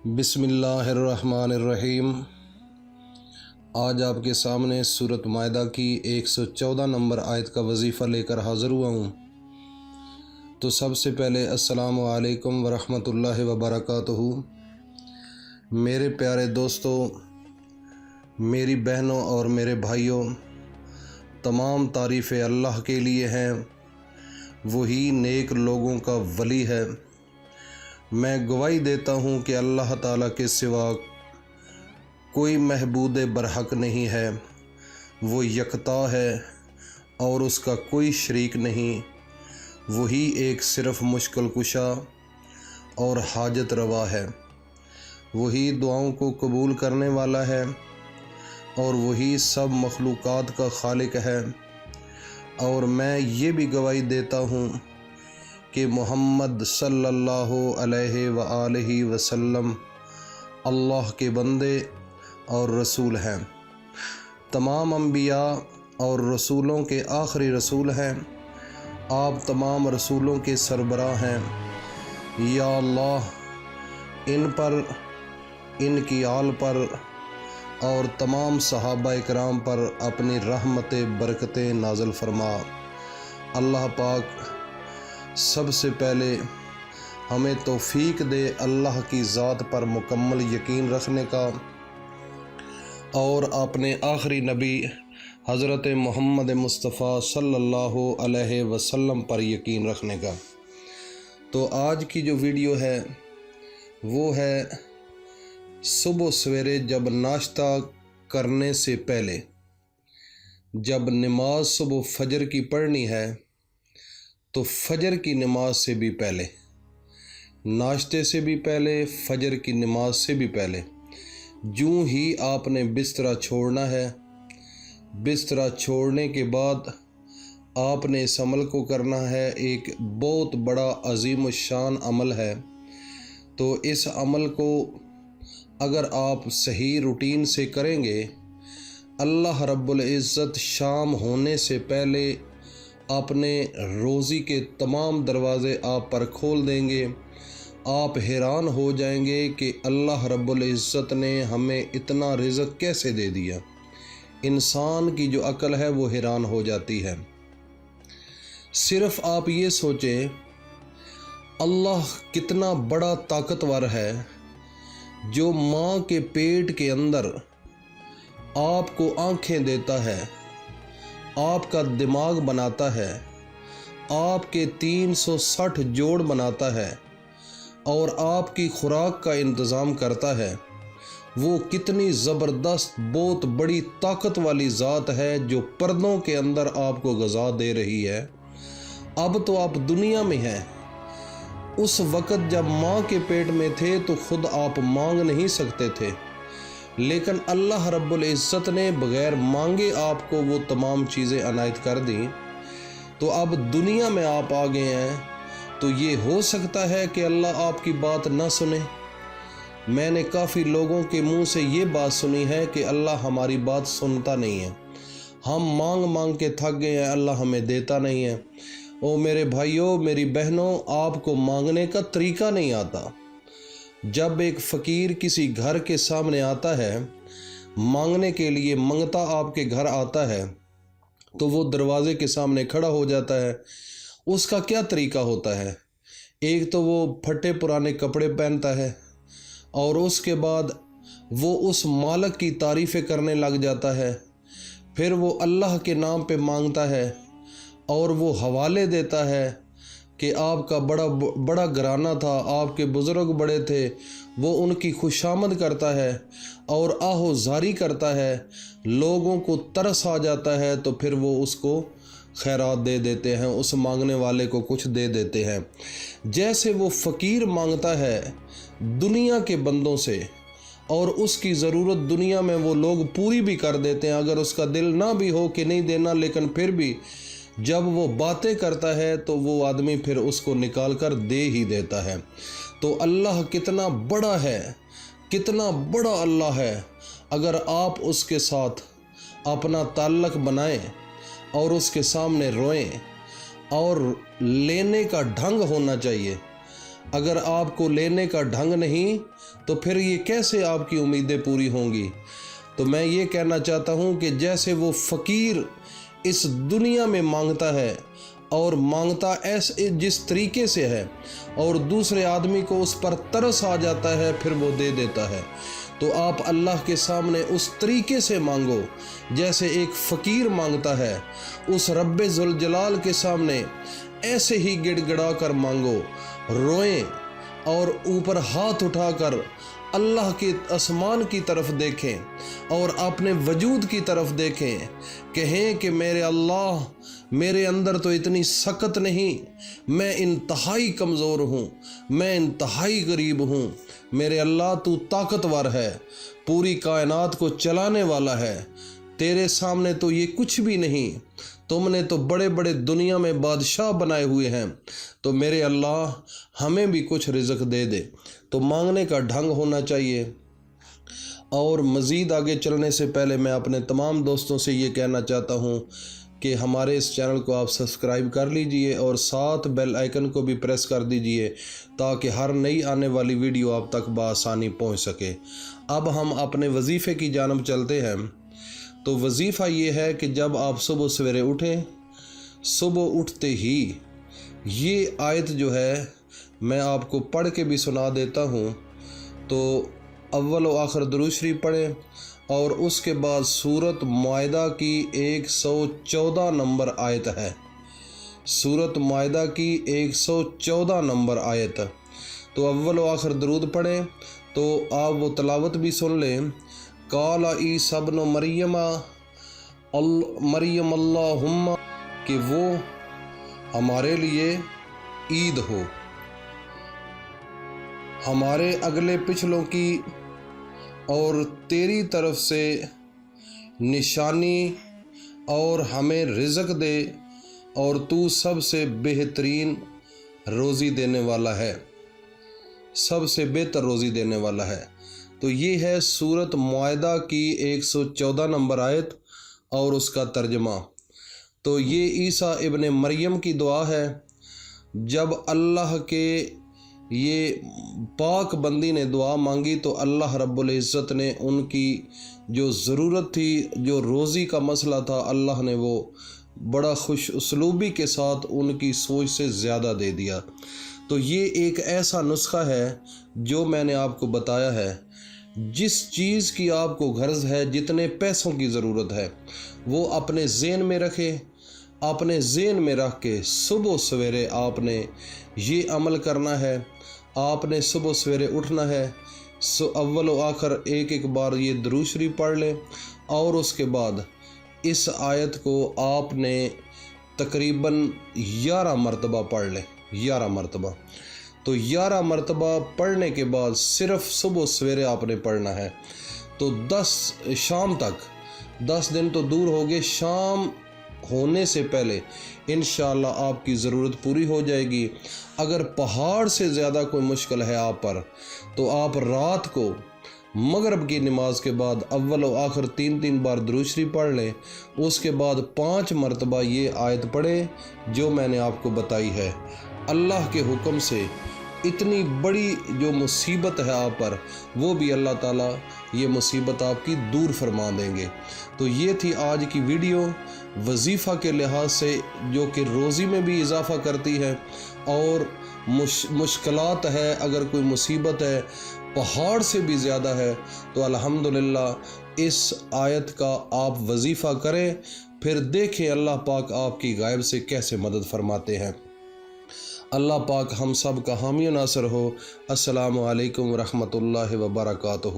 بسم اللہ الرحمن الرحیم۔ آج آپ کے سامنے سورۃ مائدہ کی 114 نمبر آیت کا وظیفہ لے کر حاضر ہوا ہوں۔ تو سب سے پہلے السلام علیکم ورحمۃ اللہ وبرکاتہ۔ میرے پیارے دوستو، میری بہنوں اور میرے بھائیوں، تمام تعریفیں اللہ کے لیے ہیں، وہی نیک لوگوں کا ولی ہے۔ میں گواہی دیتا ہوں کہ اللہ تعالیٰ کے سوا کوئی معبود برحق نہیں ہے، وہ یکتا ہے اور اس کا کوئی شریک نہیں۔ وہی ایک صرف مشکل کشا اور حاجت روا ہے، وہی دعاؤں کو قبول کرنے والا ہے اور وہی سب مخلوقات کا خالق ہے۔ اور میں یہ بھی گواہی دیتا ہوں کہ محمد صلی اللہ علیہ وآلہ وسلم اللہ کے بندے اور رسول ہیں، تمام انبیاء اور رسولوں کے آخری رسول ہیں۔ آپ تمام رسولوں کے سربراہ ہیں۔ یا اللہ، ان پر، ان کی آل پر اور تمام صحابہ اکرام پر اپنی رحمت برکتیں نازل فرما۔ اللہ پاک سب سے پہلے ہمیں توفیق دے اللہ کی ذات پر مکمل یقین رکھنے کا اور اپنے آخری نبی حضرت محمد مصطفیٰ صلی اللہ علیہ وسلم پر یقین رکھنے کا۔ تو آج کی جو ویڈیو ہے وہ ہے صبح سویرے جب ناشتہ کرنے سے پہلے، جب نماز صبح فجر کی پڑھنی ہے تو فجر کی نماز سے بھی پہلے، ناشتے سے بھی پہلے، فجر کی نماز سے بھی پہلے، جوں ہی آپ نے بسترا چھوڑنا ہے، بسترا چھوڑنے کے بعد آپ نے اس عمل کو کرنا ہے۔ ایک بہت بڑا عظیم الشان عمل ہے۔ تو اس عمل کو اگر آپ صحیح روٹین سے کریں گے، اللہ رب العزت شام ہونے سے پہلے اپنے روزی کے تمام دروازے آپ پر کھول دیں گے۔ آپ حیران ہو جائیں گے کہ اللہ رب العزت نے ہمیں اتنا رزق کیسے دے دیا۔ انسان کی جو عقل ہے وہ حیران ہو جاتی ہے۔ صرف آپ یہ سوچیں، اللہ کتنا بڑا طاقتور ہے جو ماں کے پیٹ کے اندر آپ کو آنکھیں دیتا ہے، آپ کا دماغ بناتا ہے، آپ کے 360 جوڑ بناتا ہے اور آپ کی خوراک کا انتظام کرتا ہے۔ وہ کتنی زبردست بہت بڑی طاقت والی ذات ہے جو پردوں کے اندر آپ کو غذا دے رہی ہے۔ اب تو آپ دنیا میں ہیں، اس وقت جب ماں کے پیٹ میں تھے تو خود آپ مانگ نہیں سکتے تھے، لیکن اللہ رب العزت نے بغیر مانگے آپ کو وہ تمام چیزیں عنایت کر دیں۔ تو اب دنیا میں آپ آ گئے ہیں، تو یہ ہو سکتا ہے کہ اللہ آپ کی بات نہ سنے۔ میں نے کافی لوگوں کے منہ سے یہ بات سنی ہے کہ اللہ ہماری بات سنتا نہیں ہے، ہم مانگ مانگ کے تھک گئے ہیں، اللہ ہمیں دیتا نہیں ہے۔ او میرے بھائیوں، میری بہنوں، آپ کو مانگنے کا طریقہ نہیں آتا۔ جب ایک فقیر کسی گھر کے سامنے آتا ہے مانگنے کے لیے، منگتا آپ کے گھر آتا ہے تو وہ دروازے کے سامنے کھڑا ہو جاتا ہے۔ اس کا کیا طریقہ ہوتا ہے؟ ایک تو وہ پھٹے پرانے کپڑے پہنتا ہے اور اس کے بعد وہ اس مالک کی تعریفیں کرنے لگ جاتا ہے، پھر وہ اللہ کے نام پہ مانگتا ہے اور وہ حوالے دیتا ہے کہ آپ کا بڑا گھرانہ تھا، آپ کے بزرگ بڑے تھے، وہ ان کی خوشامد کرتا ہے اور آہو زاری کرتا ہے، لوگوں کو ترس آ جاتا ہے تو پھر وہ اس کو خیرات دے دیتے ہیں، اس مانگنے والے کو کچھ دے دیتے ہیں۔ جیسے وہ فقیر مانگتا ہے دنیا کے بندوں سے اور اس کی ضرورت دنیا میں وہ لوگ پوری بھی کر دیتے ہیں، اگر اس کا دل نہ بھی ہو کہ نہیں دینا، لیکن پھر بھی جب وہ باتیں کرتا ہے تو وہ آدمی پھر اس کو نکال کر دے ہی دیتا ہے۔ تو اللہ کتنا بڑا ہے، کتنا بڑا اللہ ہے۔ اگر آپ اس کے ساتھ اپنا تعلق بنائیں اور اس کے سامنے روئیں، اور لینے کا ڈھنگ ہونا چاہیے۔ اگر آپ کو لینے کا ڈھنگ نہیں تو پھر یہ کیسے آپ کی امیدیں پوری ہوں گی؟ تو میں یہ کہنا چاہتا ہوں کہ جیسے وہ فقیر اس دنیا میں مانگتا ہے اور مانگتا ایسے جس طریقے سے ہے اور دوسرے آدمی کو اس پر ترس آ جاتا ہے پھر وہ دے دیتا ہے، تو آپ اللہ کے سامنے اس طریقے سے مانگو جیسے ایک فقیر مانگتا ہے۔ اس رب ذوالجلال کے سامنے ایسے ہی گڑ گڑا کر مانگو، روئیں اور اوپر ہاتھ اٹھا کر اللہ کے آسمان کی طرف دیکھیں اور اپنے وجود کی طرف دیکھیں، کہیں کہ میرے اللہ، میرے اندر تو اتنی سخت نہیں، میں انتہائی کمزور ہوں، میں انتہائی غریب ہوں، میرے اللہ تو طاقتور ہے، پوری کائنات کو چلانے والا ہے، تیرے سامنے تو یہ کچھ بھی نہیں، تم نے تو بڑے بڑے دنیا میں بادشاہ بنائے ہوئے ہیں، تو میرے اللہ ہمیں بھی کچھ رزق دے دے۔ تو مانگنے کا ڈھنگ ہونا چاہیے۔ اور مزید آگے چلنے سے پہلے میں اپنے تمام دوستوں سے یہ کہنا چاہتا ہوں کہ ہمارے اس چینل کو آپ سبسکرائب کر لیجئے اور ساتھ بیل آئیکن کو بھی پریس کر دیجئے تاکہ ہر نئی آنے والی ویڈیو آپ تک بآسانی پہنچ سکے۔ اب ہم اپنے وظیفے کی جانب چلتے ہیں۔ تو وظیفہ یہ ہے کہ جب آپ صبح سویرے اٹھیں، صبح اٹھتے ہی یہ آیت جو ہے میں آپ کو پڑھ کے بھی سنا دیتا ہوں، تو اول و آخر درود شریف پڑھیں اور اس کے بعد سورۃ مائدہ کی 114 نمبر آیت ہے، سورۃ مائدہ کی 114 نمبر آیت، تو اول و آخر درود پڑھیں تو آپ وہ تلاوت بھی سن لیں۔ قال عیسی ابن مریم اللہم، کہ وہ ہمارے لیے عید ہو، ہمارے اگلے پچھلوں کی اور تیری طرف سے نشانی، اور ہمیں رزق دے، اور تو سب سے بہترین روزی دینے والا ہے، سب سے بہتر روزی دینے والا ہے۔ تو یہ ہے سورۃ مائدہ کی 114 نمبر آیت اور اس کا ترجمہ۔ تو یہ عیسیٰ ابن مریم کی دعا ہے۔ جب اللہ کے یہ پاک بندی نے دعا مانگی تو اللہ رب العزت نے ان کی جو ضرورت تھی، جو روزی کا مسئلہ تھا، اللہ نے وہ بڑا خوش اسلوبی کے ساتھ ان کی سوچ سے زیادہ دے دیا۔ تو یہ ایک ایسا نسخہ ہے جو میں نے آپ کو بتایا ہے، جس چیز کی آپ کو غرض ہے، جتنے پیسوں کی ضرورت ہے، وہ اپنے ذہن میں رکھے، اپنے ذہن میں رکھ کے صبح سویرے آپ نے یہ عمل کرنا ہے۔ آپ نے صبح سویرے اٹھنا ہے، اول و آخر ایک ایک بار یہ درود شریف پڑھ لیں، اور اس کے بعد اس آیت کو آپ نے تقریباً 11 مرتبہ پڑھ لیں، 11 مرتبہ۔ تو 11 مرتبہ پڑھنے کے بعد صرف صبح سویرے آپ نے پڑھنا ہے، تو شام تک 10 دن تو دور ہو گئے، شام ہونے سے پہلے انشاءاللہ آپ کی ضرورت پوری ہو جائے گی۔ اگر پہاڑ سے زیادہ کوئی مشکل ہے آپ پر، تو آپ رات کو مغرب کی نماز کے بعد اول و آخر 3 بار درود شریف پڑھ لیں، اس کے بعد 5 مرتبہ یہ آیت پڑھیں جو میں نے آپ کو بتائی ہے۔ اللہ کے حکم سے اتنی بڑی جو مصیبت ہے آپ پر، وہ بھی اللہ تعالیٰ یہ مصیبت آپ کی دور فرما دیں گے۔ تو یہ تھی آج کی ویڈیو وظیفہ کے لحاظ سے، جو کہ روزی میں بھی اضافہ کرتی ہے، اور مشکلات ہے، اگر کوئی مصیبت ہے پہاڑ سے بھی زیادہ ہے، تو الحمدللہ اس آیت کا آپ وظیفہ کریں، پھر دیکھیں اللہ پاک آپ کی غائب سے کیسے مدد فرماتے ہیں۔ اللہ پاک ہم سب کا حامی و ناصر ہو۔ السلام علیکم ورحمۃ اللہ وبرکاتہ۔